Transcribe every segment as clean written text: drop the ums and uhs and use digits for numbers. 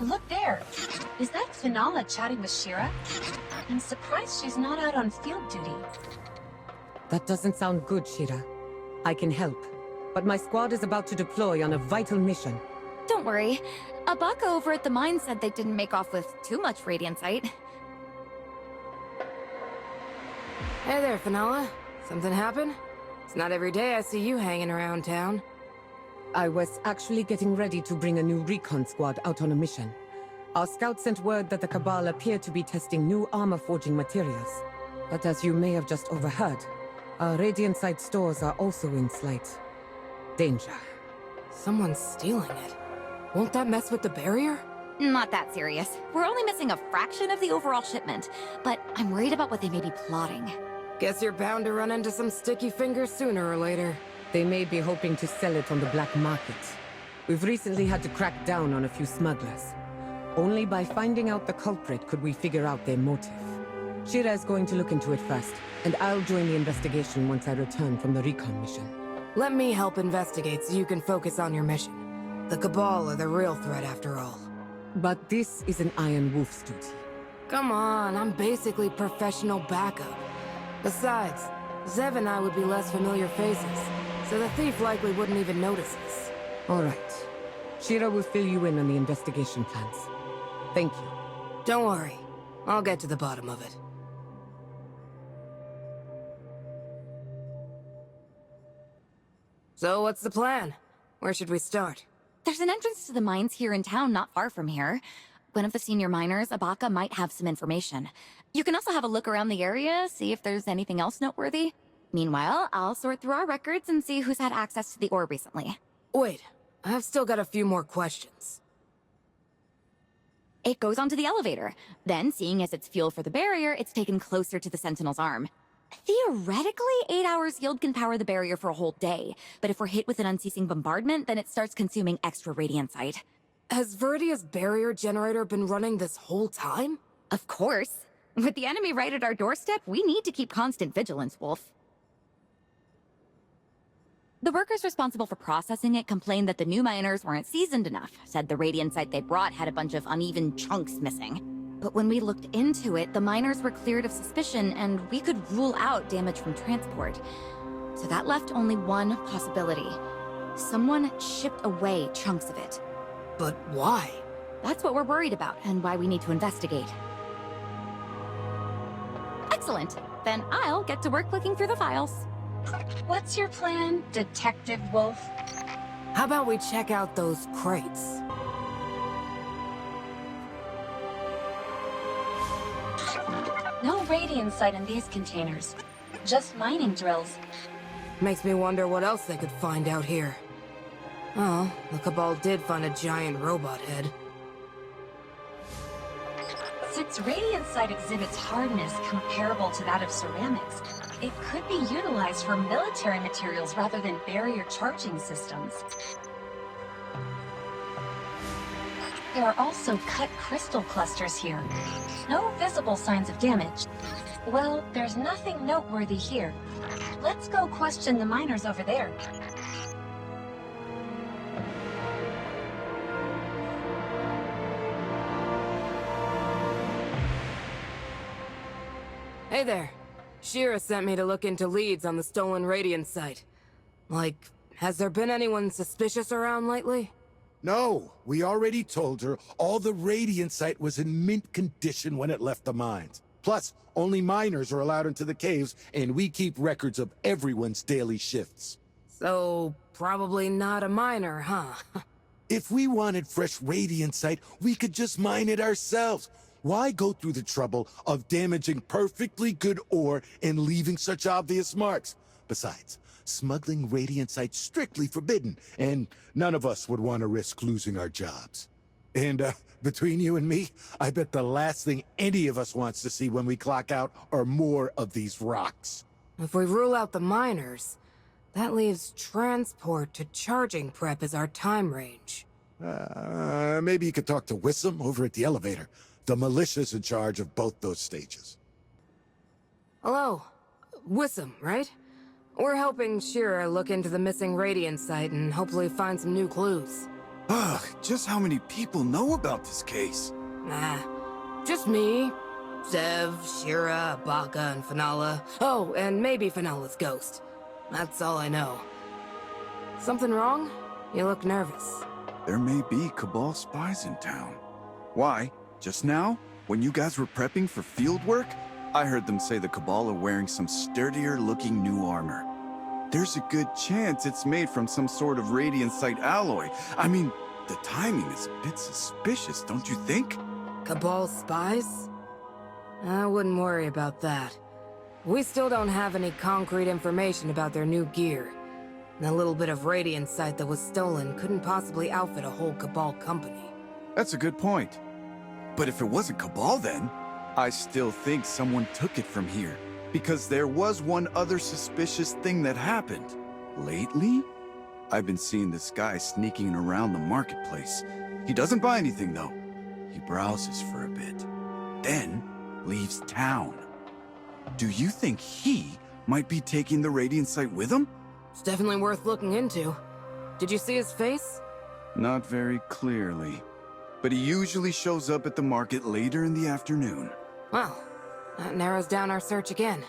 Look there. Is that Finala chatting with Shira? I'm surprised she's not out on field duty. That doesn't sound good, Shira. I can help, but my squad is about to deploy on a vital mission. Don't worry. Abaka over at the mine said they didn't make off with too much radiant sight. Hey there, Finala. Something happen? It's not every day I see you hanging around town. I was actually getting ready to bring a new recon squad out on a mission. Our scouts sent word that the Cabal appeared to be testing new armor-forging materials. But as you may have just overheard, our Radiant Sight stores are also in slight danger. Someone's stealing it. Won't that mess with the barrier? Not that serious. We're only missing a fraction of the overall shipment, but I'm worried about what they may be plotting. Guess you're bound to run into some sticky fingers sooner or later. They may be hoping to sell it on the black market. We've recently had to crack down on a few smugglers. Only by finding out the culprit could we figure out their motive. Shira is going to look into it first, and I'll join the investigation once I return from the recon mission. Let me help investigate so you can focus on your mission. The Cabal are the real threat after all. But this is an Iron Wolf's duty. Come on, I'm basically professional backup. Besides, Zev and I would be less familiar faces, so the thief likely wouldn't even notice us. All right. Shira will fill you in on the investigation plans. Thank you. Don't worry. I'll get to the bottom of it. So what's the plan? Where should we start? There's an entrance to the mines here in town not far from here. One of the senior miners, Abaka, might have some information. You can also have a look around the area, see if there's anything else noteworthy. Meanwhile, I'll sort through our records and see who's had access to the ore recently. Wait, I've still got a few more questions. It goes onto the elevator. Then, seeing as it's fuel for the barrier, it's taken closer to the Sentinel's arm. Theoretically, 8 hours yield can power the barrier for a whole day, but if we're hit with an unceasing bombardment, then it starts consuming extra radiant sight. Has Verdia's barrier generator been running this whole time? Of course. With the enemy right at our doorstep, we need to keep constant vigilance, Wolf. The workers responsible for processing it complained that the new miners weren't seasoned enough, said the radiant sight they brought had a bunch of uneven chunks missing. But when we looked into it, the miners were cleared of suspicion, and we could rule out damage from transport. So that left only one possibility. Someone shipped away chunks of it. But why? That's what we're worried about, and why we need to investigate. Excellent. Then I'll get to work looking through the files. What's your plan, Detective Wolf? How about we check out those crates? No radiant sight in these containers. Just mining drills. Makes me wonder what else they could find out here. Oh, the Cabal did find a giant robot head. Since radiant sight exhibits hardness comparable to that of ceramics, it could be utilized for military materials rather than barrier charging systems. There are also cut crystal clusters here. No visible signs of damage. Well, there's nothing noteworthy here. Let's go question the miners over there. Hey there. Shira sent me to look into leads on the stolen Radiant site. Like, has there been anyone suspicious around lately? No, we already told her all the Radiant site was in mint condition when it left the mines. Plus, only miners are allowed into the caves, and we keep records of everyone's daily shifts. So, probably not a miner, huh? If we wanted fresh Radiant site, we could just mine it ourselves. Why go through the trouble of damaging perfectly good ore and leaving such obvious marks? Besides, smuggling Radiant site's strictly forbidden, and none of us would want to risk losing our jobs. And, between you and me, I bet the last thing any of us wants to see when we clock out are more of these rocks. If we rule out the miners, that leaves transport to charging prep as our time range. Maybe you could talk to Wissam over at the elevator. The militia's in charge of both those stages. Hello. Wissam, right? We're helping Shira look into the missing Radiant site and hopefully find some new clues. Ugh, just how many people know about this case? Nah, just me, Zev, Shira, Baka, and Finala. Oh, and maybe Finala's ghost. That's all I know. Something wrong? You look nervous. There may be Cabal spies in town. Why? Just now? When you guys were prepping for field work? I heard them say the Cabal are wearing some sturdier-looking new armor. There's a good chance it's made from some sort of Radiant-Site alloy. I mean, the timing is a bit suspicious, don't you think? Cabal spies? I wouldn't worry about that. We still don't have any concrete information about their new gear. The little bit of Radiant-Site that was stolen couldn't possibly outfit a whole Cabal company. That's a good point. But if it wasn't Cabal then, I still think someone took it from here. Because there was one other suspicious thing that happened. Lately? I've been seeing this guy sneaking around the marketplace. He doesn't buy anything though. He browses for a bit. Then, leaves town. Do you think he might be taking the Radiant-Site with him? It's definitely worth looking into. Did you see his face? Not very clearly. But he usually shows up at the market later in the afternoon. Well, that narrows down our search again.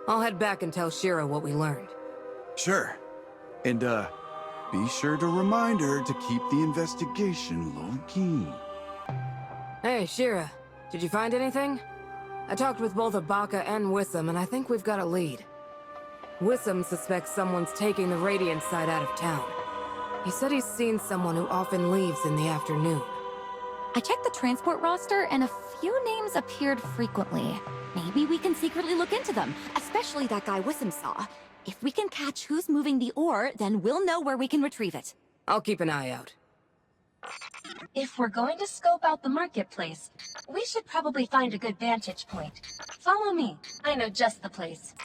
I'll head back and tell Shira what we learned. Sure. And, be sure to remind her to keep the investigation low-key. Hey, Shira. Did you find anything? I talked with both Abaka and Wissam, and I think we've got a lead. Wissam suspects someone's taking the Radiant-Site out of town. He said he's seen someone who often leaves in the afternoon. I checked the transport roster, and a few names appeared frequently. Maybe we can secretly look into them, especially that guy Wissam saw. If we can catch who's moving the ore, then we'll know where we can retrieve it. I'll keep an eye out. If we're going to scope out the marketplace, we should probably find a good vantage point. Follow me. I know just the place.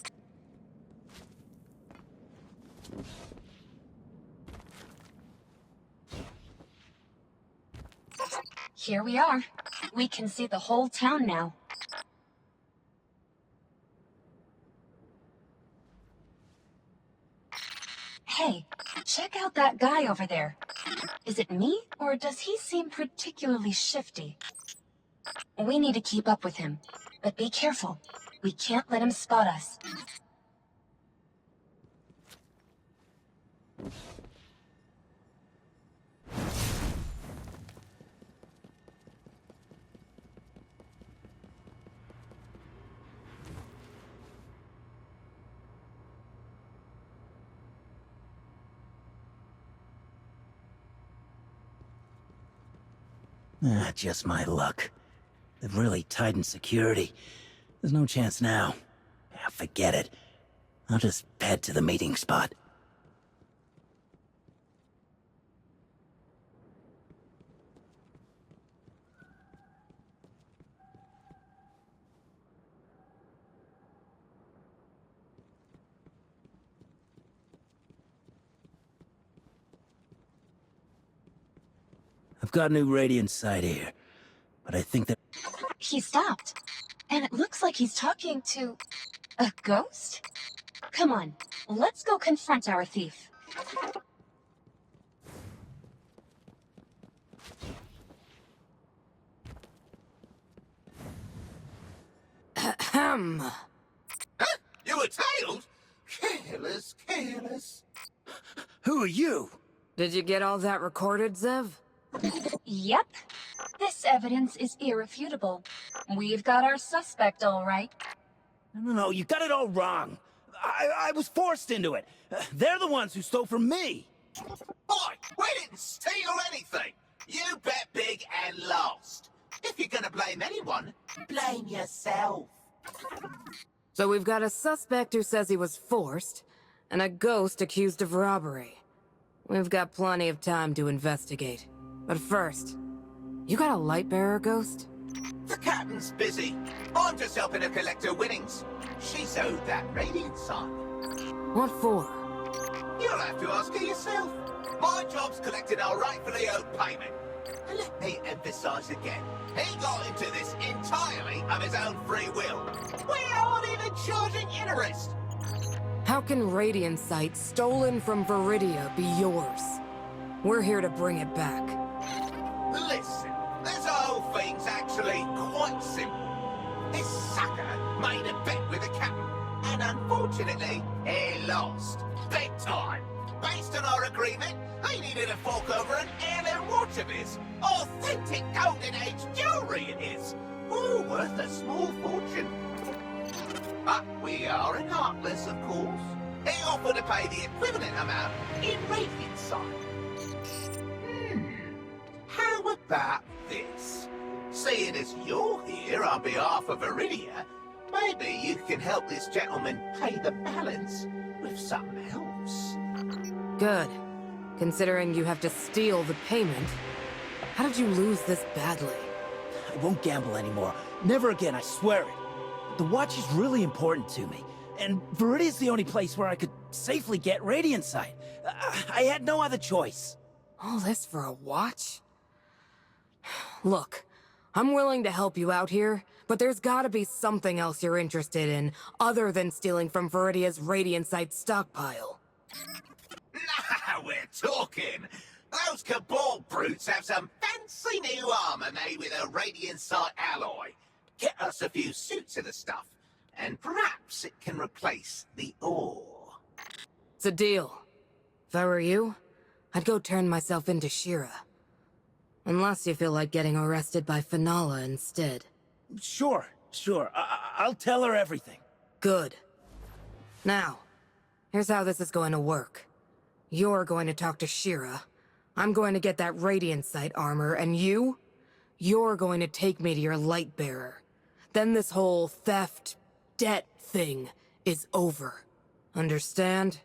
Here we are. We can see the whole town now. Hey, check out that guy over there. Is it me, or does he seem particularly shifty? We need to keep up with him, but be careful. We can't let him spot us. Just my luck. They've really tightened security. There's no chance now. Forget it. I'll just head to the meeting spot. I've got a new Radiant-Site here, but I think that... He stopped, and it looks like he's talking to a ghost? Come on, let's go confront our thief. Ahem. Huh? You were tailed? Careless, careless. Who are you? Did you get all that recorded, Zev? Yep. This evidence is irrefutable. We've got our suspect, all right. No, you got it all wrong. I was forced into it. They're the ones who stole from me. Boy, we didn't steal anything. You bet big and lost. If you're gonna blame anyone, blame yourself. So we've got a suspect who says he was forced, and a ghost accused of robbery. We've got plenty of time to investigate. But first, you got a Lightbearer ghost? The captain's busy. I'm just helping her collect her winnings. She's owed that Radiant-Site. What for? You'll have to ask her yourself. My job's collecting our rightfully owed payment. And let me emphasize again, he got into this entirely of his own free will. We aren't even charging interest. How can Radiant-Site stolen from Viridia be yours? We're here to bring it back. Listen, this whole thing's actually quite simple. This sucker made a bet with the captain, and unfortunately, he lost. Big time. Based on our agreement, I needed to fork over an heirloom watch of his. Authentic golden age jewelry it is. Ooh, worth a small fortune. But we are in Heartless, of course. He offered to pay the equivalent amount in Radiant side. How about this? Seeing as you're here on behalf of Iridia, maybe you can help this gentleman pay the balance with something else. Good. Considering you have to steal the payment. How did you lose this badly? I won't gamble anymore. Never again, I swear it. The watch is really important to me. And Viridia's the only place where I could safely get Radiant Sight. I had no other choice. All this for a watch? Look, I'm willing to help you out here, but there's gotta be something else you're interested in, other than stealing from Viridia's Radiant Sight stockpile. Now we're talking! Those Cabal brutes have some fancy new armor made with a Radiant Sight alloy. Get us a few suits of the stuff, and perhaps it can replace the ore. It's a deal. If I were you, I'd go turn myself into Shira. Unless you feel like getting arrested by Finala instead. Sure. I'll tell her everything. Good. Now, here's how this is going to work. You're going to talk to Shira. I'm going to get that Radiant Sight armor, and you're going to take me to your Lightbearer. Then this whole theft, debt thing is over. Understand?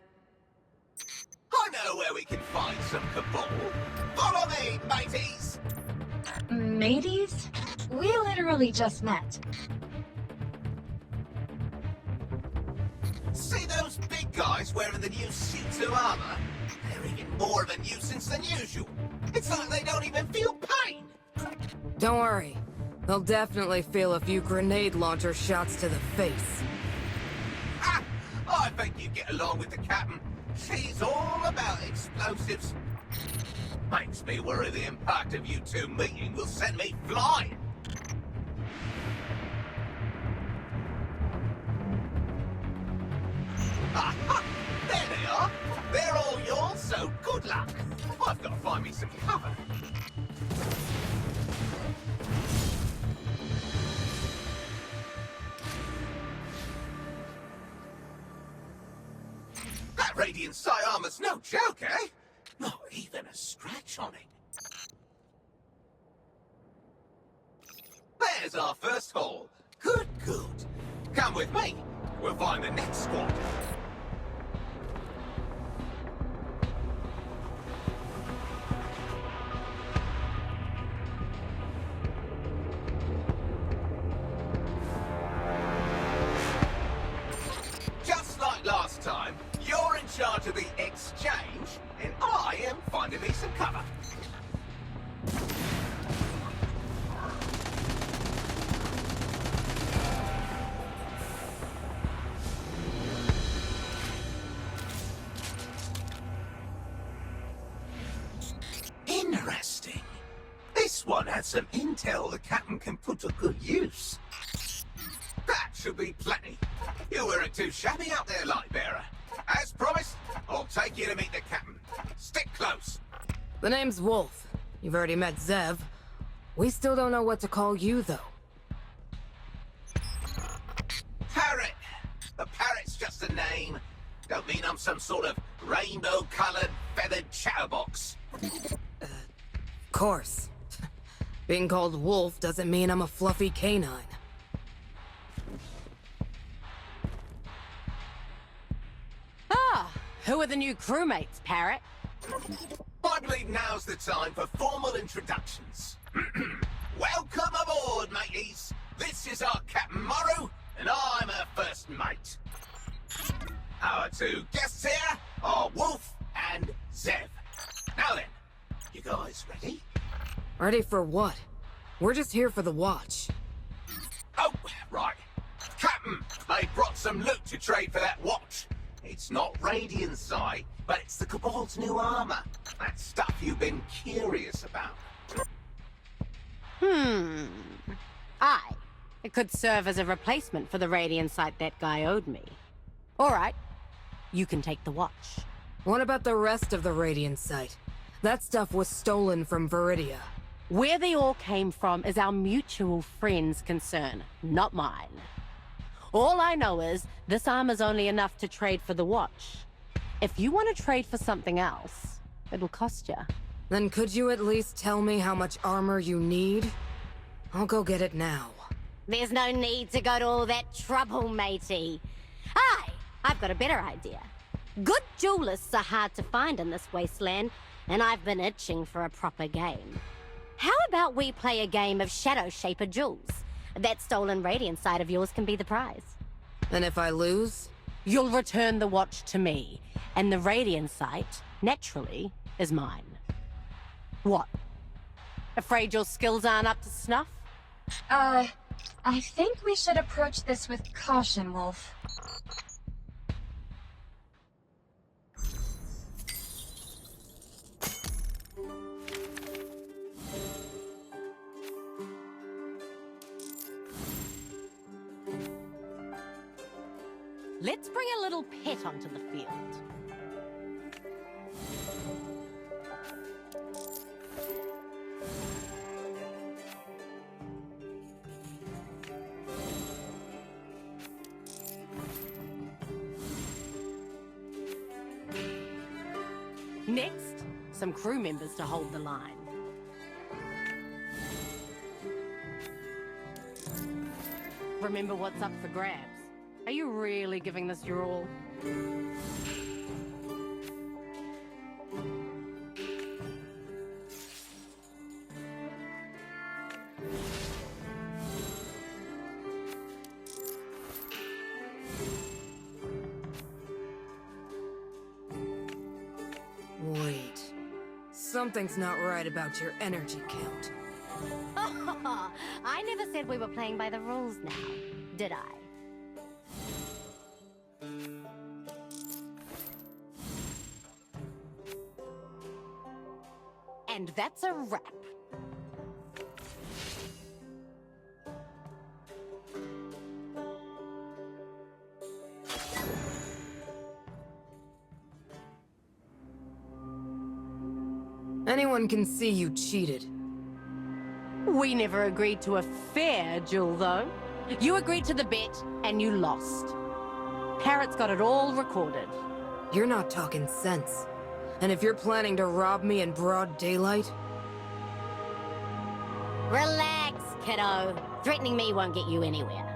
I know where we can find some Cabal. Follow me, mateys! Mateys? We literally just met. See those big guys wearing the new suits of armor? They're even more of a nuisance than usual. It's like they don't even feel pain. Don't worry. They'll definitely feel a few grenade launcher shots to the face. Ah, I think you get along with the captain. She's all about explosives. Makes me worry the impact of you two meeting will send me flying. Aha! There they are. They're all yours, so good luck. I've got to find me some cover. That Radiant Sight armor's no joke, eh? Not even a scratch on it. There's our first haul. Good. Come with me. We'll find the next squad. Just like last time, you're in charge of the exchange, and I am finding me some cover. Interesting. This one has some intel the captain can put to good use. That should be plenty. You weren't too shabby out there, Lightbearer. As promised, I'll take you to meet the captain. Stick close. The name's Wolf. You've already met Zev. We still don't know what to call you, though. Parrot. The parrot's just a name. Don't mean I'm some sort of rainbow-colored, feathered chatterbox. Of course. Being called Wolf doesn't mean I'm a fluffy canine. Ah, who are the new crewmates, Parrot? I believe now's the time for formal introductions. Welcome aboard, mateys. This is our Captain Maru, and I'm her first mate. Our two guests here are Wolf and Zev. Now then, you guys ready? Ready for what? We're just here for the watch. Oh, right. Captain, they brought some loot to trade for that watch. It's not Radiant Sight, but it's the Cabal's new armor. That stuff you've been curious about. Aye. It could serve as a replacement for the Radiant sight that guy owed me. Alright. You can take the watch. What about the rest of the Radiant site? That stuff was stolen from Viridia. Where they all came from is our mutual friend's concern, not mine. All I know is this armor's only enough to trade for the watch. If you want to trade for something else, it'll cost you. Then could you at least tell me how much armor you need? I'll go get it now. There's no need to go to all that trouble, matey. Aye, I've got a better idea. Good duelists are hard to find in this wasteland, and I've been itching for a proper game. How about we play a game of Shadowshaper Duels? That stolen Radiant side of yours can be the prize. And if I lose? You'll return the watch to me, and the Radiant sight, naturally, is mine. What? Afraid your skills aren't up to snuff? I think we should approach this with caution, Wolf. Let's bring a little pet onto the field. Next, some crew members to hold the line. Remember what's up for grabs. Are you really giving this your all? Wait. Something's not right about your energy count. I never said we were playing by the rules now, did I? And that's a wrap. Anyone can see you cheated. We never agreed to a fair duel, though. You agreed to the bet, and you lost. Parrot's got it all recorded. You're not talking sense. And if you're planning to rob me in broad daylight... Relax, kiddo. Threatening me won't get you anywhere.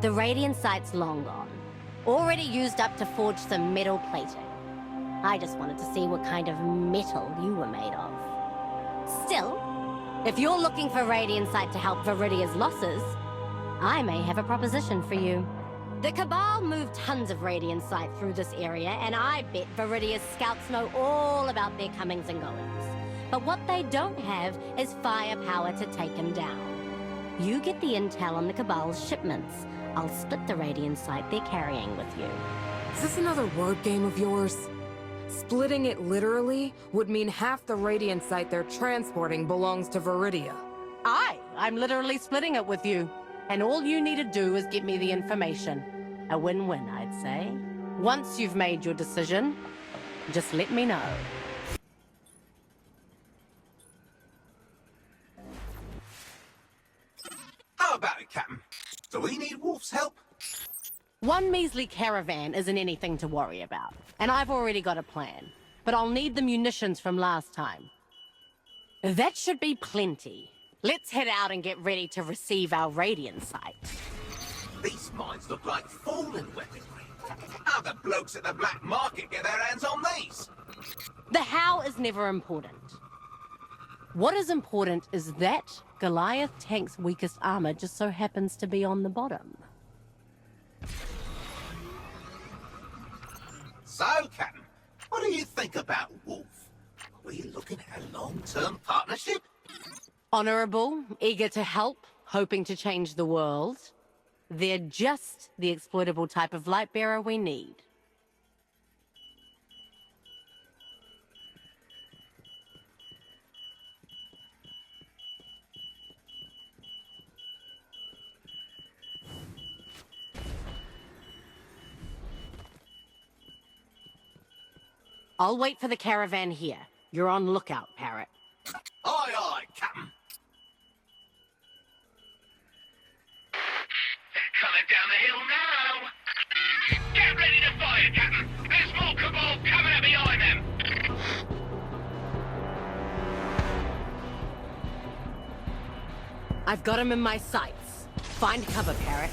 The Radiant sight's long gone. Already used up to forge some metal plating. I just wanted to see what kind of metal you were made of. Still, if you're looking for Radiant sight to help Viridia's losses, I may have a proposition for you. The Cabal moved tons of Radiant sight through this area, and I bet Viridia's scouts know all about their comings and goings. But what they don't have is firepower to take him down. You get the intel on the Cabal's shipments. I'll split the Radiant sight they're carrying with you. Is this another word game of yours? Splitting it literally would mean half the Radiant site they're transporting belongs to Viridia. I'm literally splitting it with you. And all you need to do is give me the information. A win-win, I'd say. Once you've made your decision, just let me know. How about it, Captain? Do we need Wolf's help? One measly caravan isn't anything to worry about. And I've already got a plan. But I'll need the munitions from last time. That should be plenty. Let's head out and get ready to receive our Radiant sight. These mines look like fallen weaponry. How the blokes at the black market get their hands on these? The how is never important. What is important is that Goliath tank's weakest armor just so happens to be on the bottom. So, Captain, what do you think about Wolf? Are we looking at a long-term partnership? Honorable, eager to help, hoping to change the world. They're just the exploitable type of light bearer we need. I'll wait for the caravan here. You're on lookout, Parrot. Aye, aye, Captain. They're coming down the hill now. Get ready to fire, Captain. There's more Cabal coming up behind them. I've got him in my sights. Find cover, Parrot.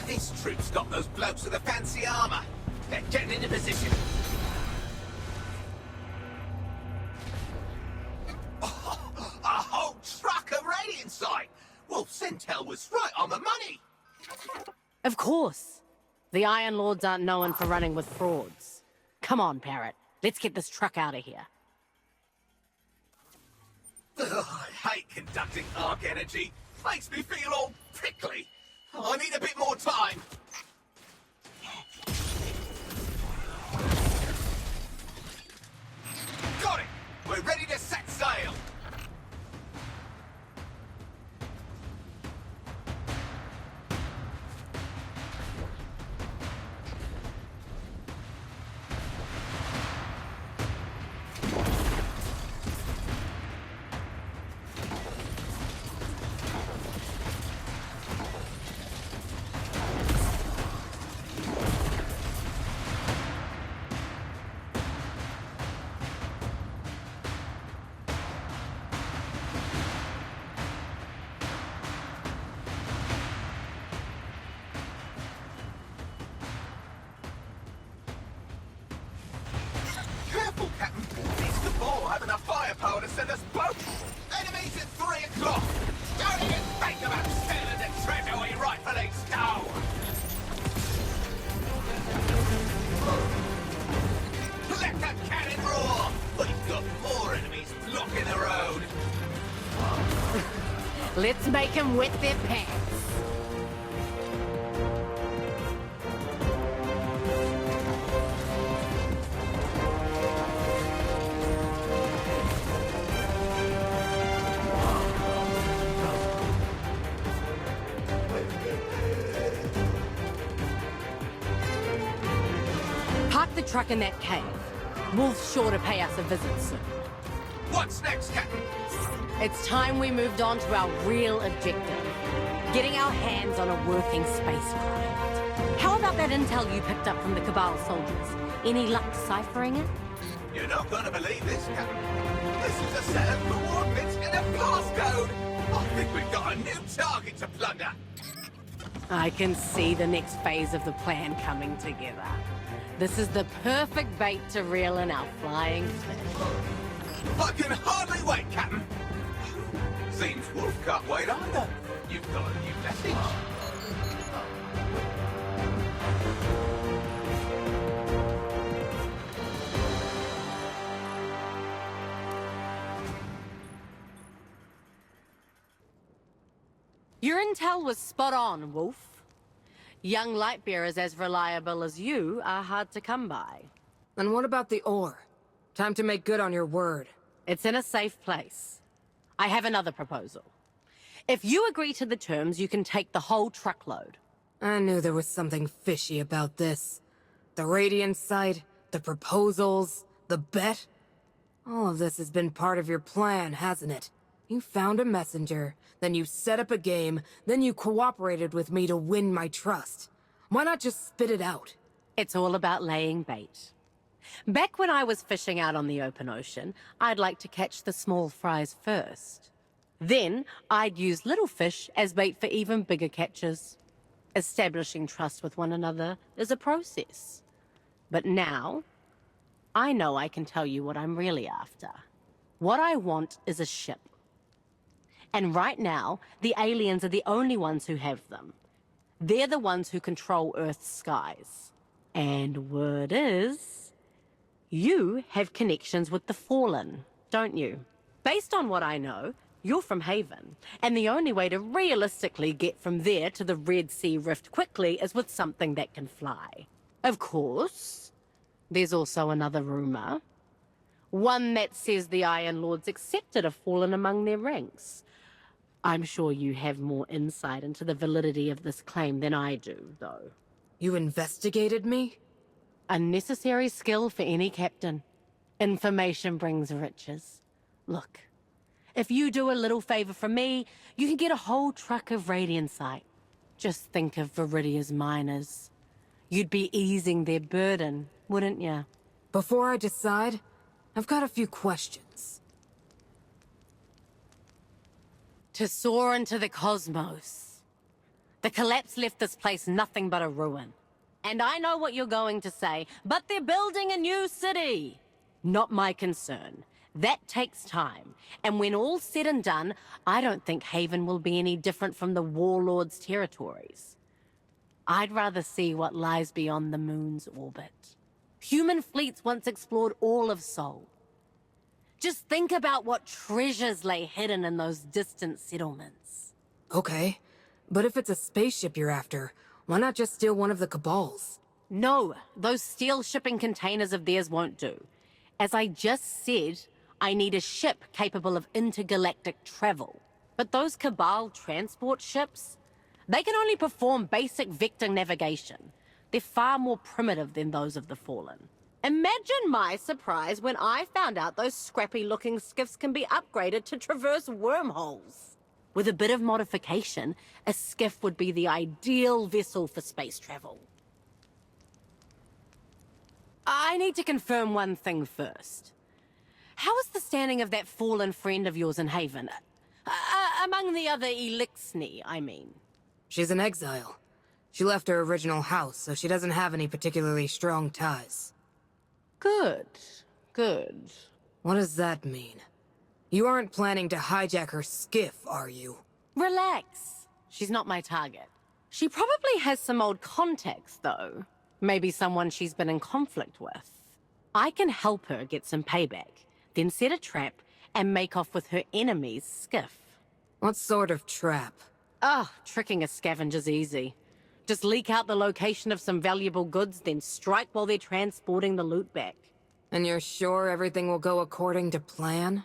These troops got those blokes with the fancy armor. They're getting into position. Oh, a whole truck of radiant sight. Well, Sintel was right on the money. Of course. The Iron Lords aren't known for running with frauds. Come on, Parrot. Let's get this truck out of here. Ugh, I hate conducting arc energy. Makes me feel all prickly. I need a bit more time. Got it! We're ready to set sail! Careful, Captain. These Cabal have enough firepower to send us both. Enemies at 3 o'clock. Don't even think about stealing the treasure we rightfully stole. Let the cannon roar. We've got more enemies blocking the road. Let's make them wet their pants. Park the truck in that cave. Wolf's sure to pay us a visit soon. What's next, Captain? It's time we moved on to our real objective. Getting our hands on a working spacecraft. How about that intel you picked up from the Cabal soldiers? Any luck ciphering it? You're not going to believe this, Captain. This is a set of coordinates and a passcode. I think we've got a new target to plunder. I can see the next phase of the plan coming together. This is the perfect bait to reel in our flying fish. I can hardly wait, Captain. Seems Wolf can't wait either. You've got a new message. Your intel was spot on, Wolf. Young lightbearers as reliable as you are hard to come by. And what about the ore? Time to make good on your word. It's in a safe place. I have another proposal. If you agree to the terms, you can take the whole truckload. I knew there was something fishy about this. The Radiant site, the proposals, the bet. All of this has been part of your plan, hasn't it? You found a messenger, then you set up a game, then you cooperated with me to win my trust. Why not just spit it out? It's all about laying bait. Back when I was fishing out on the open ocean, I'd like to catch the small fries first. Then, I'd use little fish as bait for even bigger catches. Establishing trust with one another is a process. But now, I know I can tell you what I'm really after. What I want is a ship. And right now, the aliens are the only ones who have them. They're the ones who control Earth's skies. And word is, you have connections with the Fallen, don't you? Based on what I know, you're from Haven, and the only way to realistically get from there to the Red Sea Rift quickly is with something that can fly. Of course, there's also another rumor. One that says the Iron Lords accepted a Fallen among their ranks. I'm sure you have more insight into the validity of this claim than I do, though. You investigated me? A necessary skill for any captain. Information brings riches. Look, if you do a little favor for me, you can get a whole truck of radianite. Just think of Viridia's miners. You'd be easing their burden, wouldn't you? Before I decide, I've got a few questions. To soar into the cosmos. The collapse left this place nothing but a ruin. And I know what you're going to say, but they're building a new city. Not my concern. That takes time. And when all's said and done, I don't think Haven will be any different from the Warlord's territories. I'd rather see what lies beyond the moon's orbit. Human fleets once explored all of Sol. Just think about what treasures lay hidden in those distant settlements. Okay, but if it's a spaceship you're after, why not just steal one of the Cabal's? No, those steel shipping containers of theirs won't do. As I just said, I need a ship capable of intergalactic travel. But those Cabal transport ships, they can only perform basic vector navigation. They're far more primitive than those of the Fallen. Imagine my surprise when I found out those scrappy-looking skiffs can be upgraded to traverse wormholes. With a bit of modification, a skiff would be the ideal vessel for space travel. I need to confirm one thing first. How is the standing of that fallen friend of yours in Haven? Among the other Elixni, I mean. She's in exile. She left her original house, so she doesn't have any particularly strong ties. Good. Good. What does that mean? You aren't planning to hijack her skiff, are you? Relax. She's not my target. She probably has some old contacts, though. Maybe someone she's been in conflict with. I can help her get some payback, then set a trap and make off with her enemy's skiff. What sort of trap? Tricking a scavenger's easy. Just leak out the location of some valuable goods, then strike while they're transporting the loot back. And you're sure everything will go according to plan?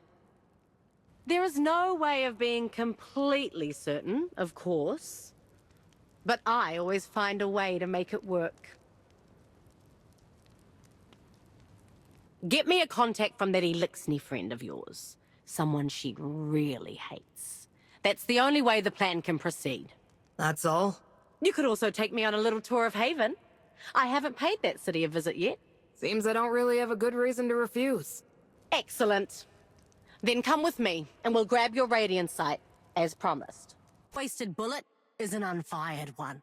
There is no way of being completely certain, of course. But I always find a way to make it work. Get me a contact from that Elixni friend of yours. Someone she really hates. That's the only way the plan can proceed. That's all? You could also take me on a little tour of Haven. I haven't paid that city a visit yet. Seems I don't really have a good reason to refuse. Excellent. Then come with me, and we'll grab your radiant sight, as promised. Wasted bullet is an unfired one.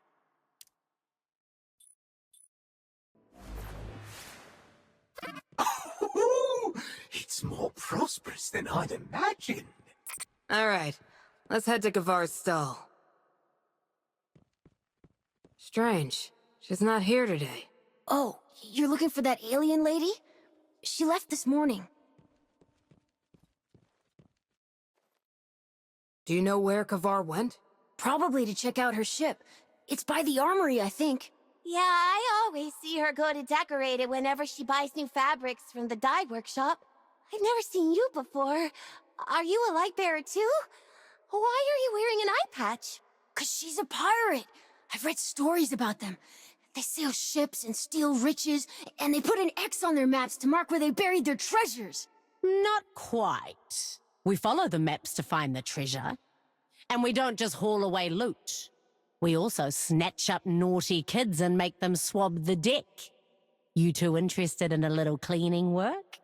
It's more prosperous than I'd imagined. Alright, let's head to Gavar's stall. Strange. She's not here today. Oh, you're looking for that alien lady? She left this morning. Do you know where Kavar went? Probably to check out her ship. It's by the armory, I think. Yeah, I always see her go to decorate it whenever she buys new fabrics from the dye workshop. I've never seen you before. Are you a light bearer too? Why are you wearing an eye patch? 'Cause she's a pirate. I've read stories about them. They sail ships and steal riches, and they put an X on their maps to mark where they buried their treasures. Not quite. We follow the maps to find the treasure. And we don't just haul away loot. We also snatch up naughty kids and make them swab the deck. You two interested in a little cleaning work?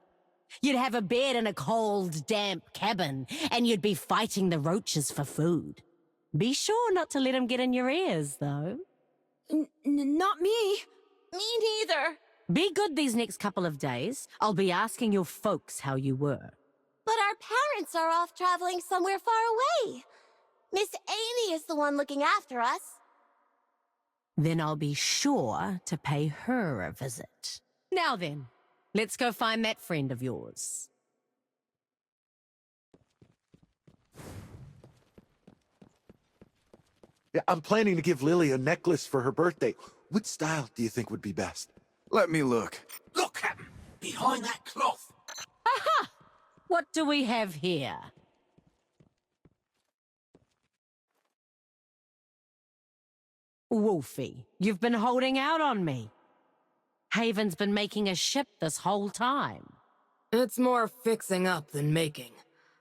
You'd have a bed in a cold, damp cabin, and you'd be fighting the roaches for food. Be sure not to let them get in your ears, though. Not me. Me neither. Be good these next couple of days. I'll be asking your folks how you were. But our parents are off traveling somewhere far away. Miss Amy is the one looking after us. Then I'll be sure to pay her a visit. Now then, let's go find that friend of yours. Yeah, I'm planning to give Lily a necklace for her birthday. What style do you think would be best? Let me look. Look, Captain, behind that cloth. Aha! What do we have here? Wolfie, you've been holding out on me. Haven's been making a ship this whole time. It's more fixing up than making.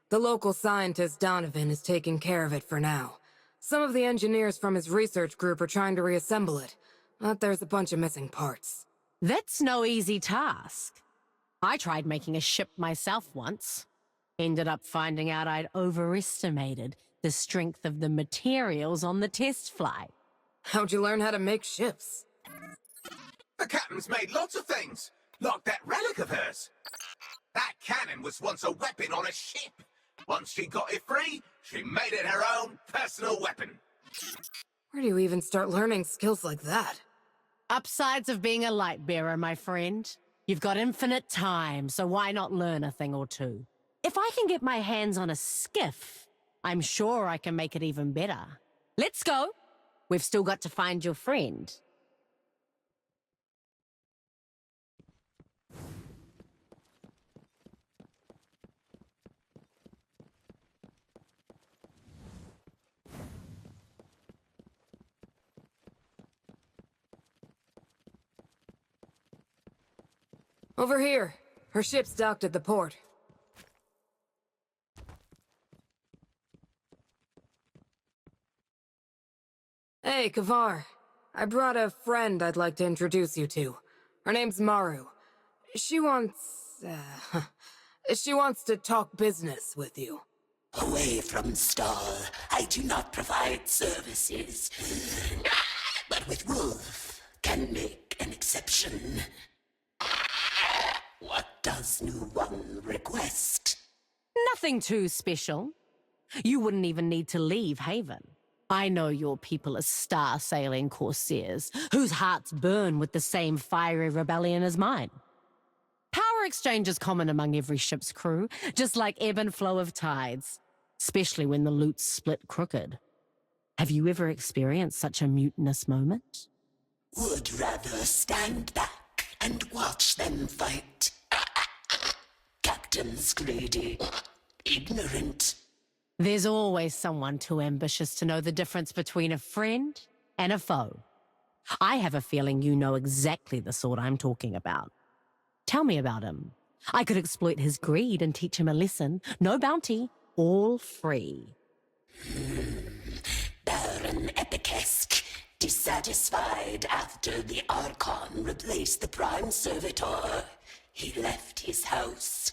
The local scientist Donovan is taking care of it for now. Some of the engineers from his research group are trying to reassemble it, but there's a bunch of missing parts. That's no easy task. I tried making a ship myself once. Ended up finding out I'd overestimated the strength of the materials on the test flight. How'd you learn how to make ships? The captain's made lots of things, like that relic of hers. That cannon was once a weapon on a ship. Once she got it free, she made it her own personal weapon. Where do you even start learning skills like that? Upsides of being a light bearer, my friend. You've got infinite time, so why not learn a thing or two? If I can get my hands on a skiff, I'm sure I can make it even better. Let's go. We've still got to find your friend. Over here. Her ship's docked at the port. Hey, Kavar. I brought a friend I'd like to introduce you to. Her name's Maru. She wants to talk business with you. Away from Stall, I do not provide services. But with Wolf, can make an exception. What does New One request? Nothing too special. You wouldn't even need to leave Haven. I know your people are star-sailing corsairs, whose hearts burn with the same fiery rebellion as mine. Power exchange is common among every ship's crew, just like ebb and flow of tides, especially when the loot's split crooked. Have you ever experienced such a mutinous moment? Would rather stand back and watch them fight. Captain's greedy, ignorant. There's always someone too ambitious to know the difference between a friend and a foe. I have a feeling you know exactly the sort I'm talking about. Tell me about him. I could exploit his greed and teach him a lesson. No bounty, all free. Baron Epicesk, dissatisfied after the Archon replaced the Prime Servitor. He left his house.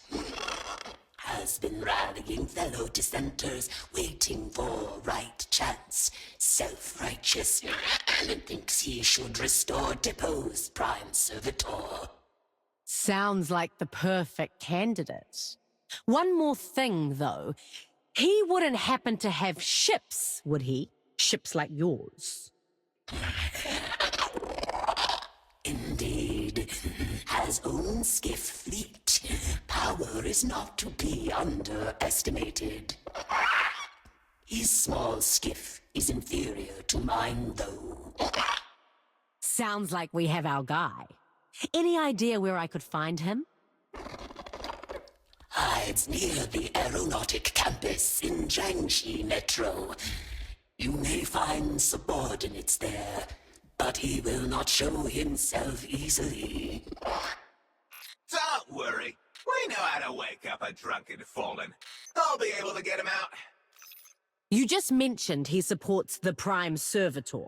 Has been rallying fellow dissenters, waiting for right chance. Self-righteous, and thinks he should restore deposed Prime Servitor. Sounds like the perfect candidate. One more thing, though. He wouldn't happen to have ships, would he? Ships like yours. Indeed. Has own skiff fleet. Power is not to be underestimated. His small skiff is inferior to mine, though. Sounds like we have our guy. Any idea where I could find him? Hides near the aeronautic campus in Jiangxi Metro. You may find subordinates there, but he will not show himself easily. Don't worry. We know how to wake up a drunken fallen. I'll be able to get him out. You just mentioned he supports the Prime Servitor.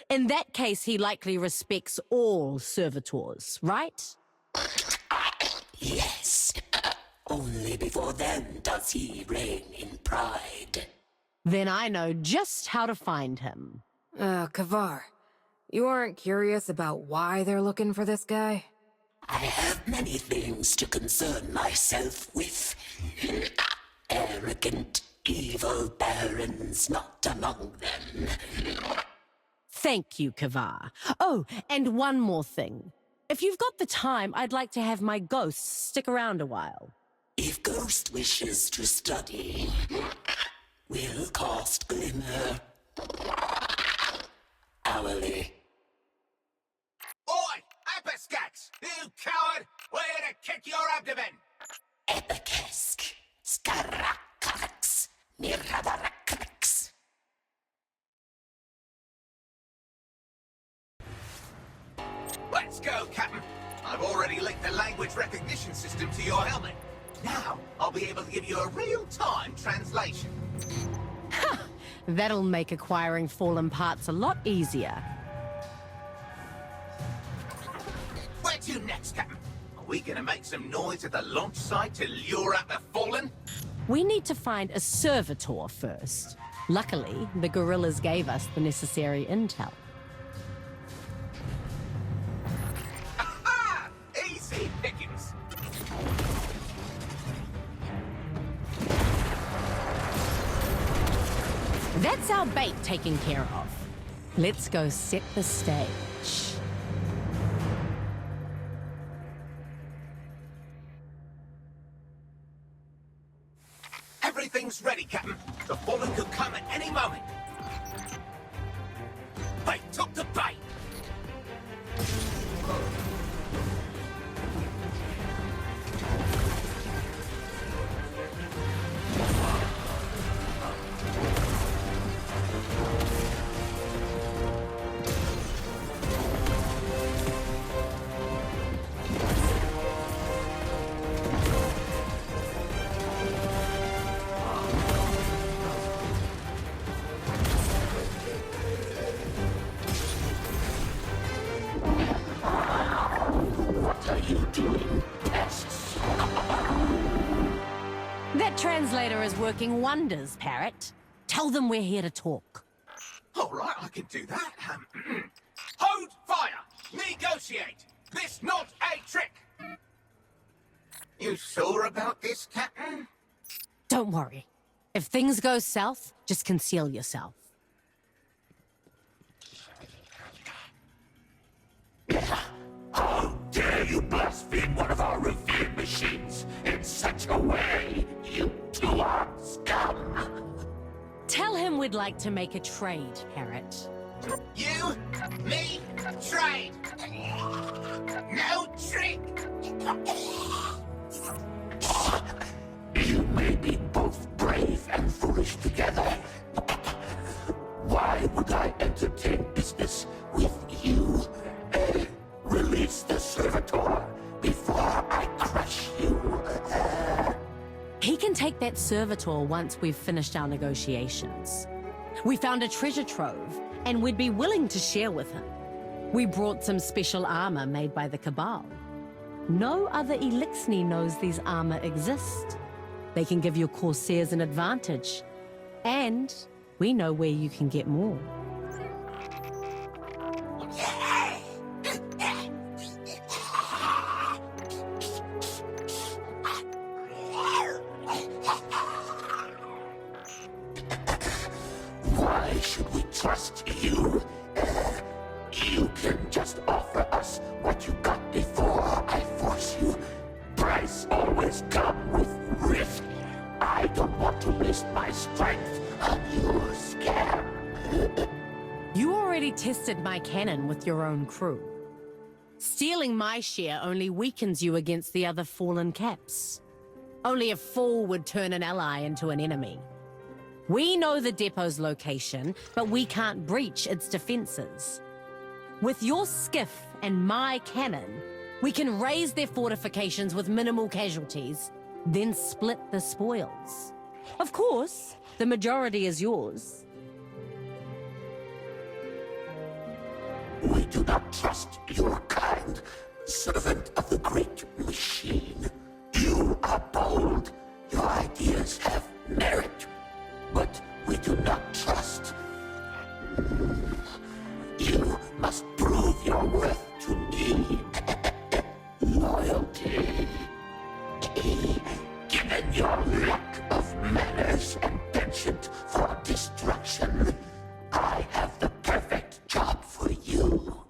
In that case, he likely respects all servitors, right? Yes. Only before them does he reign in pride. Then I know just how to find him. Kavar, you aren't curious about why they're looking for this guy? I have many things to concern myself with. Arrogant, evil barons not among them. Thank you, Kavar. Oh, and one more thing. If you've got the time, I'd like to have my ghosts stick around a while. If Ghost wishes to study, will cost Glimmer hourly. Oi! Epicesk! You coward! We're here to kick your abdomen! Epicesk, Scaracarax, Mirabarax. language recognition system to your helmet. Now, I'll be able to give you a real-time translation. That'll make acquiring fallen parts a lot easier. Where to next, Captain? Are we gonna make some noise at the launch site to lure out the fallen? We need to find a servitor first. Luckily, the guerrillas gave us the necessary intel. Aha! Easy pickings. That's our bait taken care of. Let's go set the stage. Everything's ready, Captain. The fallen could come at any moment. Bait took the bait. That translator is working wonders, Parrot. Tell them we're here to talk. All right, I can do that. Hold fire! Negotiate! This not a trick! You sure about this, Captain? Don't worry. If things go south, just conceal yourself. How dare you blaspheme one of our revered machines in such a way, you two-armed scum! Tell him we'd like to make a trade, Parrot. You, me, trade! No trick! You may be both brave and foolish together. Why would I entertain business with you? Release the servitor before I crush you. He can take that servitor once we've finished our negotiations. We found a treasure trove, and we'd be willing to share with him. We brought some special armor made by the Cabal. No other Elixni knows these armor exist. They can give your Corsairs an advantage. And we know where you can get more. Why should we trust you? You can just offer us what you got before I force you. Price always come with risk. I don't want to waste my strength on your scam. You already tested my cannon with your own crew. Stealing my share only weakens you against the other fallen caps. Only a fool would turn an ally into an enemy. We know the depot's location, but we can't breach its defenses. With your skiff and my cannon, we can raise their fortifications with minimal casualties, then split the spoils. Of course, the majority is yours. We do not trust your kind, servant of the great machine. You are bold. Your ideas have merit. But we do not trust. You must prove your worth to me. Loyalty. Given your lack of manners and penchant for destruction, I have the perfect job for you.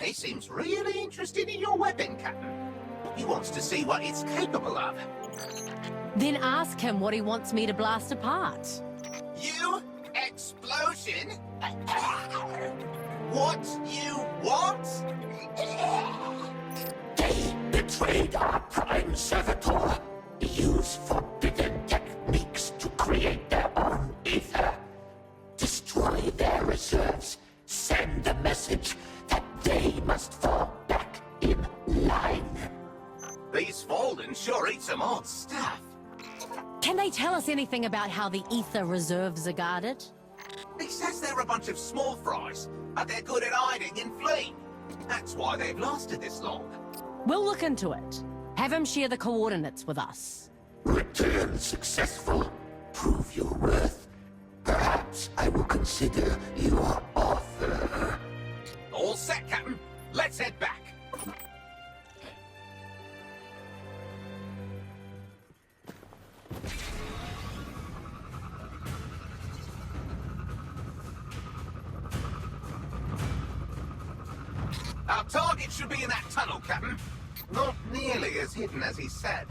He seems really interested in your weapon, Captain. He wants to see what it's capable of. Then ask him what he wants me to blast apart. You? Explosion? What you want? They betrayed our prime servitor. Use forbidden techniques to create their own ether. Destroy their reserves. Send the message that they must fall back in line. Fallen sure eat some odd stuff. Can they tell us anything about how the ether reserves are guarded? He says they're a bunch of small fries, and they're good at hiding and fleeing. That's why they've lasted this long. We'll look into it. Have him share the coordinates with us. Return successful. Prove your worth. Perhaps I will consider your offer. All set, Captain. Let's head back. Our target should be in that tunnel, Captain. Not nearly as hidden as he said.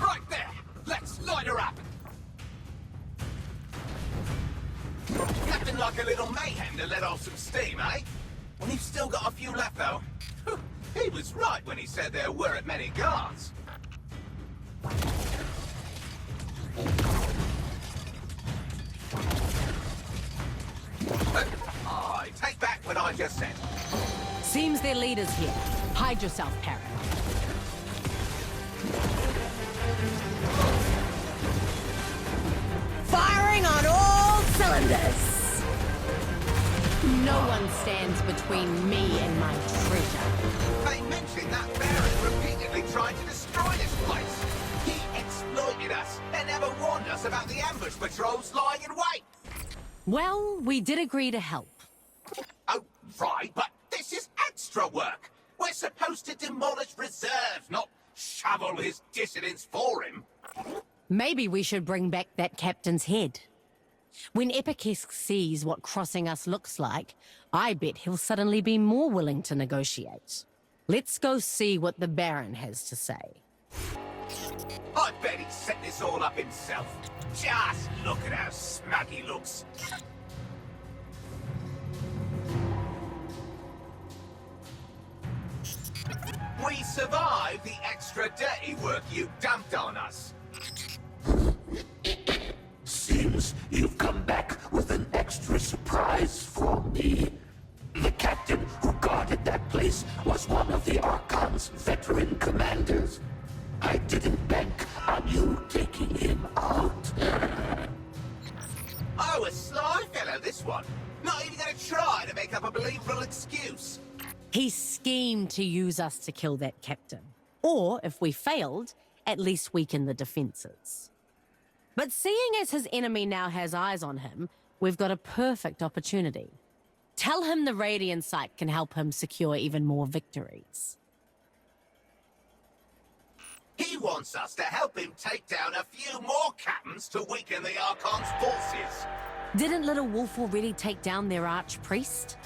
Right there! Let's light her up! Nothing like a little mayhem to let off some steam, eh? Well, you've still got a few left, though. He was right when he said there weren't many guards. I take back what I just said. Seems their leader's here. Hide yourself, Parrot. Firing on all cylinders! No one stands between me and my treasure. They mentioned that Baron repeatedly tried to destroy this place. He exploited us and never warned us about the ambush patrols lying in wait. Well, we did agree to help. Oh, right, but this is extra work. We're supposed to demolish reserves, not shovel his dissidents for him. Maybe we should bring back that captain's head. When Epikisk sees what crossing us looks like, I bet he'll suddenly be more willing to negotiate. Let's go see what the Baron has to say. I bet he set this all up himself. Just look at how smug he looks. We survived the extra dirty work you dumped on us. Seems you've come back with an extra surprise for me. The captain who guarded that place was one of the Archon's veteran commanders. I didn't bank on you taking him out. Oh, a sly fellow, this one. Not even gonna try to make up a believable excuse. He schemed to use us to kill that captain. Or, if we failed, at least weaken the defenses. But seeing as his enemy now has eyes on him, we've got a perfect opportunity. Tell him the Radiant Sight can help him secure even more victories. He wants us to help him take down a few more captains to weaken the Archon's forces. Didn't Little Wolf already take down their archpriest?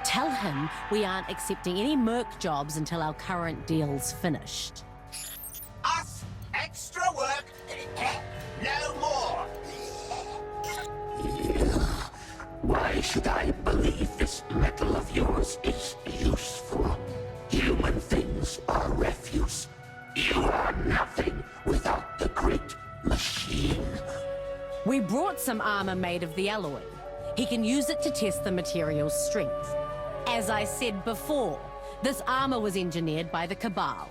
Tell him we aren't accepting any merc jobs until our current deal's finished. Us? Extra work? No more! Why should I believe this metal of yours is useful? Human things are refuse. You are nothing without the great machine. We brought some armor made of the alloy. He can use it to test the material's strength. As I said before, this armor was engineered by the Cabal.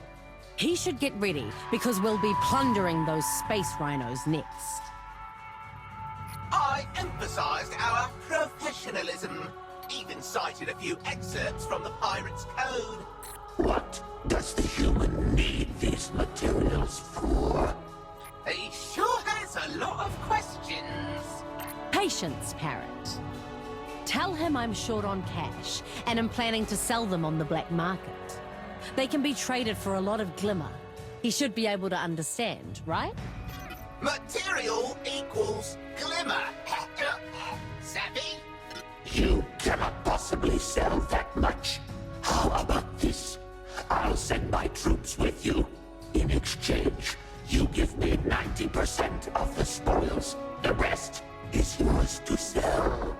He should get ready, because we'll be plundering those space rhinos next. I emphasized our professionalism. Even cited a few excerpts from the Pirate's Code. What does the human need these materials for? He sure has a lot of questions. Patience, Parrot. Tell him I'm short on cash, and am planning to sell them on the black market. They can be traded for a lot of glimmer. He should be able to understand, right? Material equals glimmer. Savvy? You cannot possibly sell that much. How about this? I'll send my troops with you. In exchange, you give me 90% of the spoils. The rest is yours to sell.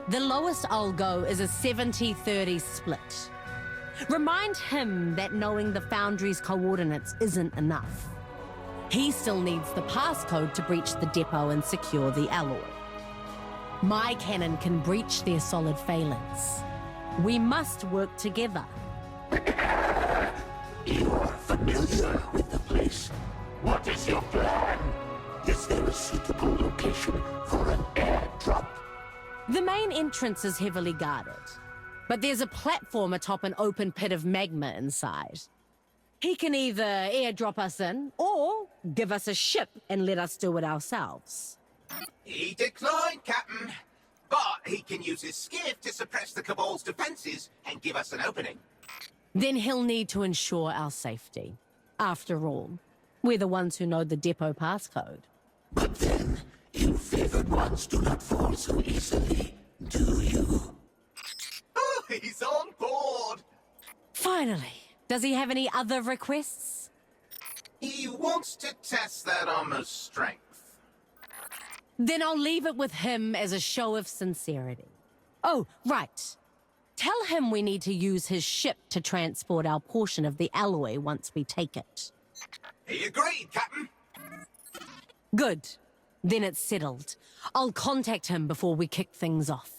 The lowest I'll go is a 70-30 split. Remind him that knowing the Foundry's coordinates isn't enough. He still needs the passcode to breach the depot and secure the alloy. My cannon can breach their solid phalanx. We must work together. You're familiar with the place. What is your plan? Is there a suitable location for an airdrop? The main entrance is heavily guarded, but there's a platform atop an open pit of magma inside. He can either airdrop us in, or give us a ship and let us do it ourselves. He declined, Captain. But he can use his skiff to suppress the Cabal's defenses and give us an opening. Then he'll need to ensure our safety. After all, we're the ones who know the depot passcode. But then, you favored ones do not fall so easily, do you? Oh, he's on board! Finally! Does he have any other requests? He wants to test that armor's strength. Then I'll leave it with him as a show of sincerity. Oh, right. Tell him we need to use his ship to transport our portion of the alloy once we take it. He agreed, Captain. Good. Then it's settled. I'll contact him before we kick things off.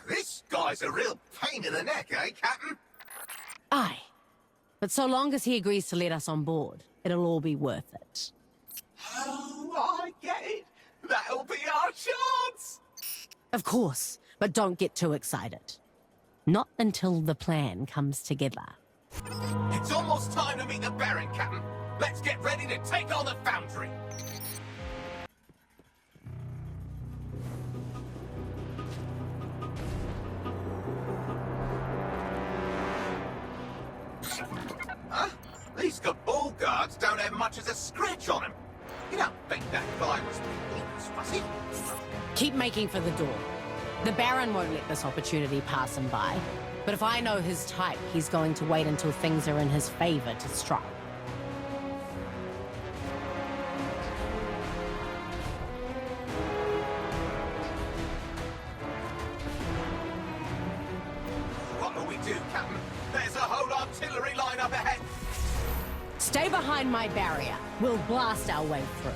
This guy's a real pain in the neck, eh, Captain? Aye. But so long as he agrees to let us on board, it'll all be worth it. Oh, I get it. That'll be our chance. Of course, but don't get too excited. Not until the plan comes together. It's almost time to meet the Baron, Captain. Let's get ready to take on the Foundry. Huh? These Cabal guards don't have much as a scratch on them. You don't think that guy was fussy? Keep making for the door. The Baron won't let this opportunity pass him by. But if I know his type, he's going to wait until things are in his favor to strike. What will we do, Captain? There's a whole artillery line up ahead. Stay behind my barrier. We'll blast our way through.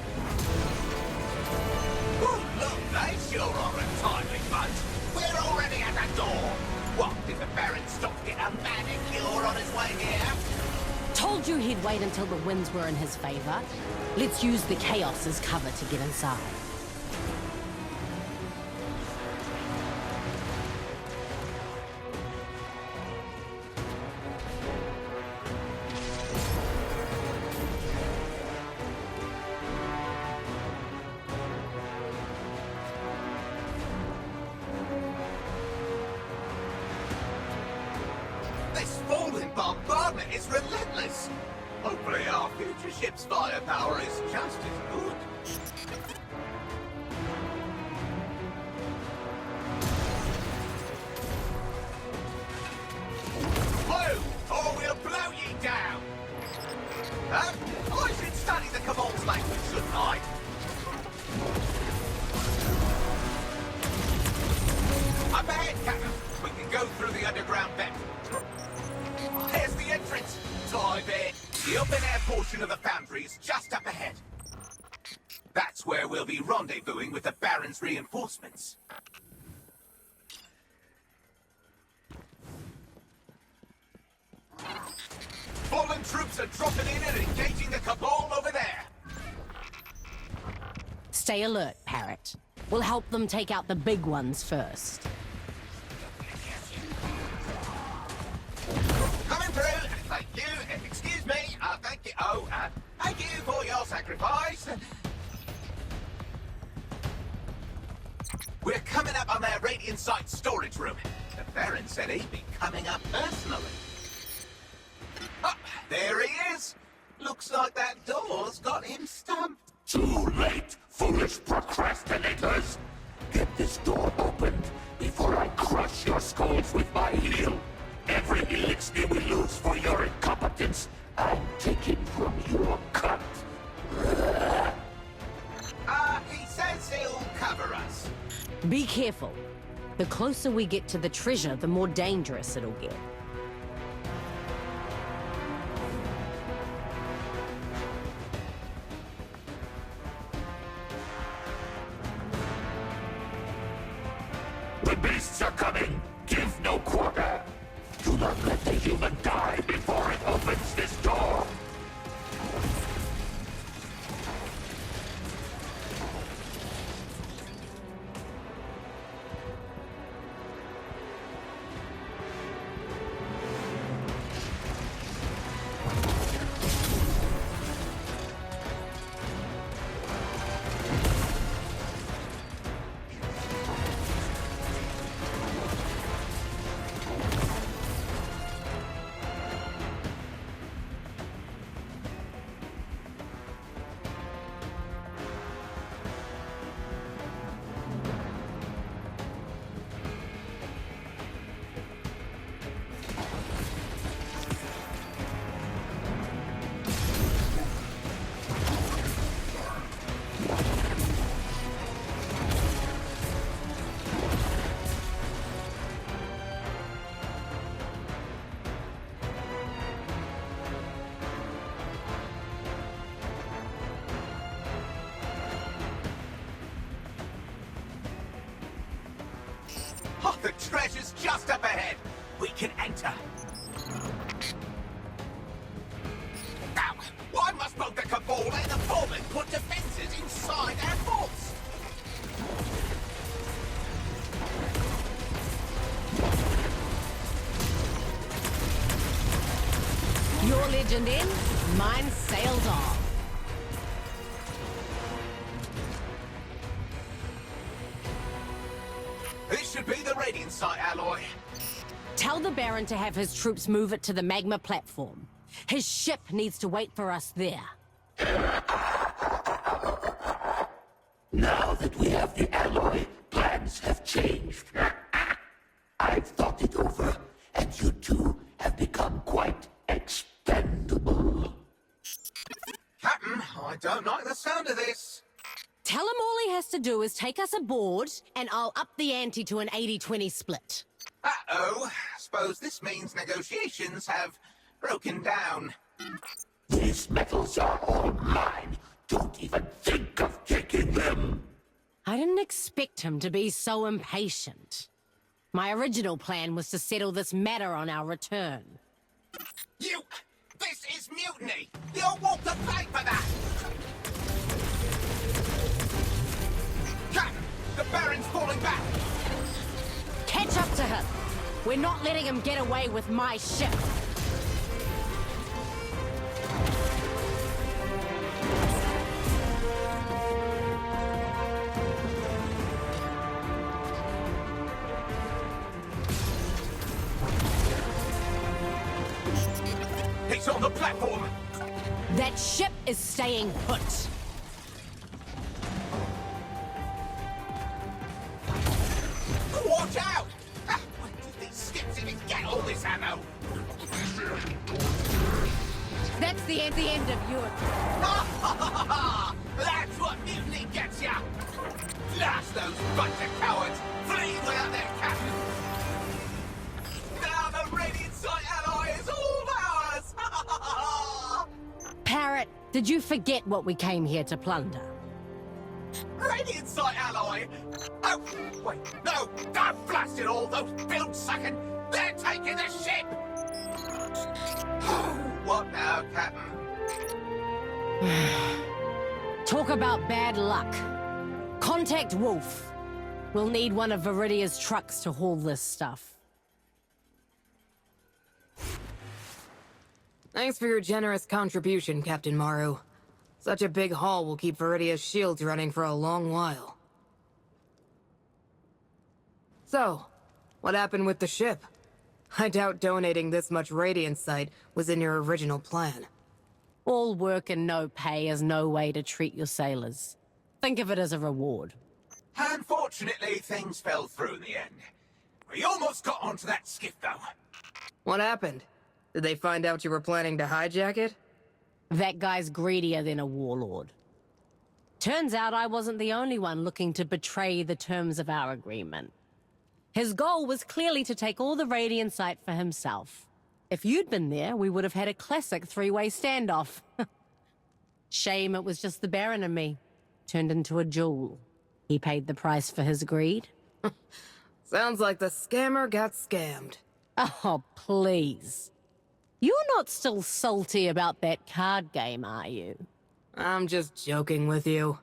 Oh, look, they sure are a timely bunch. We're already at the door. What, did the Baron stop to get a manicure on his way here? Told you he'd wait until the winds were in his favor. Let's use the chaos as cover to get inside. This falling bombardment is relentless. Hopefully our future ship's firepower is just as good. Whoa! Or we'll blow ye down! Huh? I should study the Cabal's language, shouldn't I? Up ahead, Captain. We can go through the underground vent. There's the entrance. Dive in. The open-air portion of the Foundry is just up ahead. That's where we'll be rendezvousing with the Baron's reinforcements. Fallen troops are dropping in and engaging the Cabal over there. Stay alert, Parrot. We'll help them take out the big ones first. Coming through. Thank you. Excuse me. Thank you. Oh, thank you for your sacrifice. We're coming up on their Radiant Site storage room. The Baron said he'd be coming up personally. Oh, there he is. Looks like that door's got him stumped. Too late, foolish procrastinators! Get this door opened before I crush your skulls with my heel. Every elixir we lose for your incompetence, I'm taking from your cut. He says he'll cover us. Be careful. The closer we get to the treasure, the more dangerous it'll get. human die before it opens this door. Oh, the treasure's just up ahead. We can enter. Now, why must both the Cabal and the Foreman put defenses inside our forts? Your legend ends, mine sails on. This should be the Radiant Site, Alloy. Tell the Baron to have his troops move it to the magma platform. His ship needs to wait for us there. Now that we have the alloy, plans have changed. I've thought it over, and you two have become quite expendable. Captain, I don't like the sound of this. Tell him all he has to do is take us aboard, and I'll up the ante to an 80-20 split. Uh-oh. Suppose this means negotiations have broken down. These metals are all mine. Don't even think of taking them. I didn't expect him to be so impatient. My original plan was to settle this matter on our return. You! This is mutiny! You'll walk the plank for that! Captain, the Baron's falling back! Catch up to him! We're not letting him get away with my ship! He's on the platform! That ship is staying put! Watch out! Ah, where did these skips even get all this ammo? That's the end of you. That's what mutiny gets ya! Blast those bunch of cowards! Flee without their captain! Now the Radiant Site alloy is all ours! Parrot, did you forget what we came here to plunder? Radiant Site alloy! Oh, wait, no! Don't blast it all, those build sucking! They're taking the ship! What now, Captain? Talk about bad luck. Contact Wolf. We'll need one of Viridia's trucks to haul this stuff. Thanks for your generous contribution, Captain Maru. Such a big haul will keep Viridia's shields running for a long while. So, what happened with the ship? I doubt donating this much Radiant-Site was in your original plan. All work and no pay is no way to treat your sailors. Think of it as a reward. Unfortunately, things fell through in the end. We almost got onto that skiff, though. What happened? Did they find out you were planning to hijack it? That guy's greedier than a warlord. Turns out I wasn't the only one looking to betray the terms of our agreement. His goal was clearly to take all the Radiant-Site for himself. If you'd been there, we would have had a classic three-way standoff. Shame it was just the Baron and me. Turned into a duel. He paid the price for his greed. Sounds like the scammer got scammed. Oh, please. You're not still salty about that card game, are you? I'm just joking with you.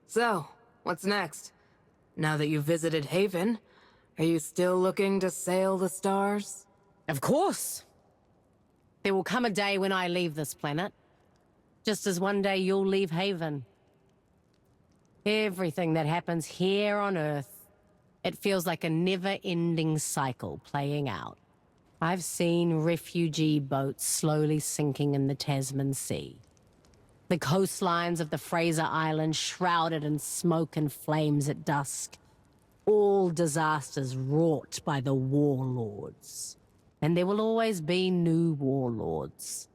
So, what's next? Now that you've visited Haven, are you still looking to sail the stars? Of course. There will come a day when I leave this planet. Just as one day you'll leave Haven. Everything that happens here on Earth, it feels like a never-ending cycle playing out. I've seen refugee boats slowly sinking in the Tasman Sea. The coastlines of the Fraser Islands shrouded in smoke and flames at dusk. All disasters wrought by the warlords. And there will always be new warlords.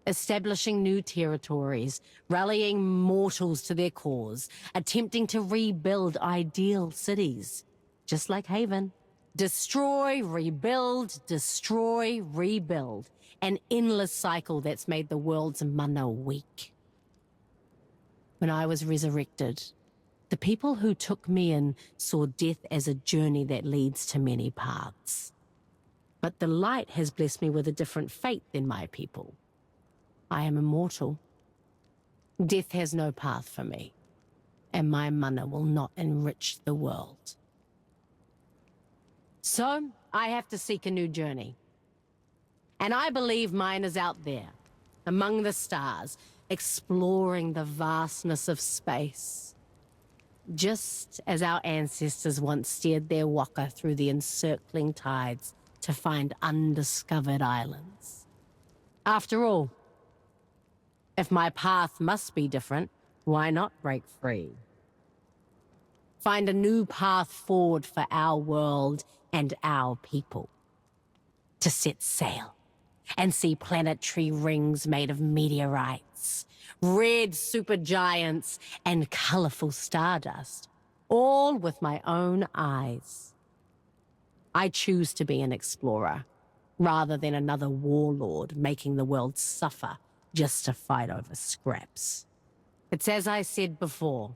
Establishing new territories, rallying mortals to their cause, attempting to rebuild ideal cities. Just like Haven. Destroy, rebuild, destroy, rebuild. An endless cycle that's made the world's mana weak. When I was resurrected, the people who took me in saw death as a journey that leads to many paths. But the light has blessed me with a different fate than my people. I am immortal. Death has no path for me, and my mana will not enrich the world. So, I have to seek a new journey. And I believe mine is out there, among the stars, exploring the vastness of space. Just as our ancestors once steered their waka through the encircling tides to find undiscovered islands. After all, if my path must be different, why not break free? Find a new path forward for our world and our people. To set sail and see planetary rings made of meteorites, red supergiants, and colorful stardust, all with my own eyes. I choose to be an explorer, rather than another warlord making the world suffer just to fight over scraps. It's as I said before.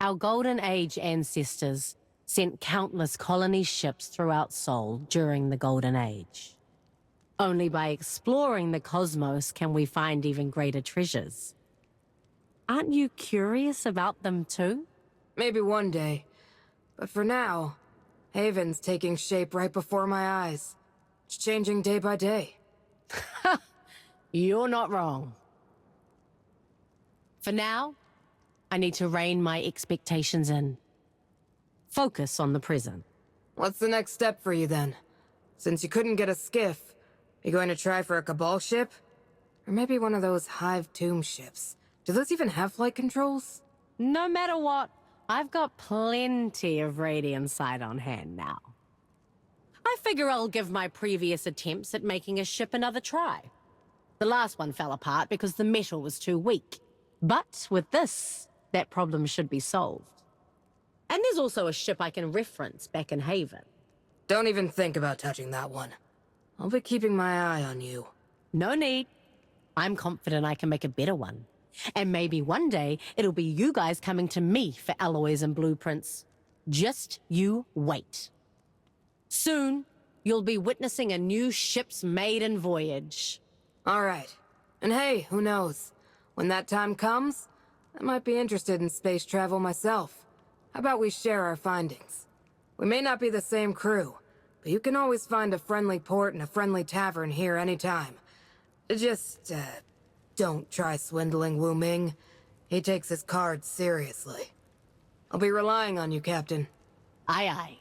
Our Golden Age ancestors sent countless colony ships throughout Sol during the Golden Age. Only by exploring the cosmos can we find even greater treasures. Aren't you curious about them too? Maybe one day. But for now, Haven's taking shape right before my eyes. It's changing day by day. You're not wrong. For now, I need to rein my expectations in. Focus on the present. What's the next step for you then? Since you couldn't get a skiff, are you going to try for a Cabal ship? Or maybe one of those Hive Tomb ships? Do those even have flight controls? No matter what, I've got plenty of radiant sight on hand now. I figure I'll give my previous attempts at making a ship another try. The last one fell apart because the metal was too weak. But with this, that problem should be solved. And there's also a ship I can reference back in Haven. Don't even think about touching that one. I'll be keeping my eye on you. No need. I'm confident I can make a better one. And maybe one day, it'll be you guys coming to me for alloys and blueprints. Just you wait. Soon, you'll be witnessing a new ship's maiden voyage. All right. And hey, who knows? When that time comes, I might be interested in space travel myself. How about we share our findings? We may not be the same crew, but you can always find a friendly port and a friendly tavern here anytime. Just, don't try swindling Wu Ming. He takes his cards seriously. I'll be relying on you, Captain. Aye, aye.